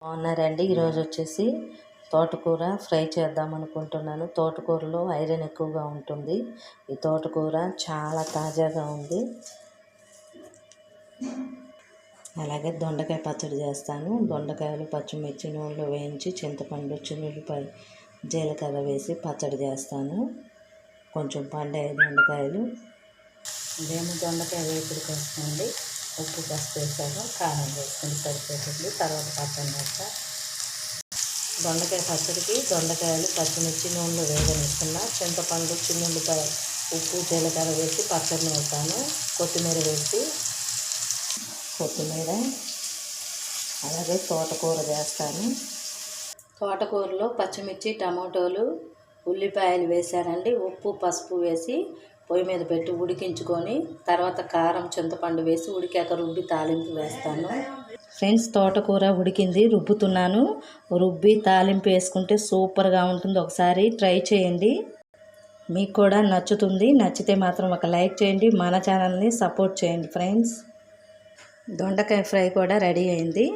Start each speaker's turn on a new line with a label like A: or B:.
A: బాగున్నారండి. ఈరోజు వచ్చేసి తోటకూర ఫ్రై చేద్దాం అనుకుంటున్నాను. తోటకూరలో ఐరన్ ఎక్కువగా ఉంటుంది. ఈ తోటకూర చాలా తాజాగా ఉంది. అలాగే దొండకాయ పచ్చడి చేస్తాను. దొండకాయలు పచ్చిమిర్చి నూనెలో వేయించి చింతపండు చిన్నులపై జీలకర్ర వేసి పచ్చడి చేస్తాను. కొంచెం పండే దొండకాయలు ఇదేమో దొండకాయ వేపుడికి వస్తుంది. ఉప్పు పసుపు వేసాక కారం వేసుకుని సరిపోతుంది. తర్వాత పచ్చడి వేస్తా. దొండకాయ పచ్చడికి దొండకాయలు పచ్చిమిర్చి నూనెలో వేగనిస్తున్న చింతపండు చిన్నులపై ఉప్పు జీలకర్ర వేసి పచ్చడిని వేస్తాను. కొత్తిమీర వేసి అలాగే తోటకూర చేస్తాను. తోటకూరలో పచ్చిమిర్చి టమాటోలు ఉల్లిపాయలు వేసానండి. ఉప్పు పసుపు వేసి పొయ్యి మీద పెట్టి ఉడికించుకొని తర్వాత కారం చింతపండు వేసి ఉడికాక రుబ్బి తాలింపు వేస్తాను. ఫ్రెండ్స్, తోటకూర ఉడికింది, రుబ్బుతున్నాను. రుబ్బి తాలింపు వేసుకుంటే సూపర్గా ఉంటుంది. ఒకసారి ట్రై చేయండి, మీకు కూడా నచ్చుతుంది. నచ్చితే మాత్రం ఒక లైక్ చేయండి, మన ఛానల్ని సపోర్ట్ చేయండి. ఫ్రెండ్స్, దొండకాయ ఫ్రై కూడా రెడీ అయింది.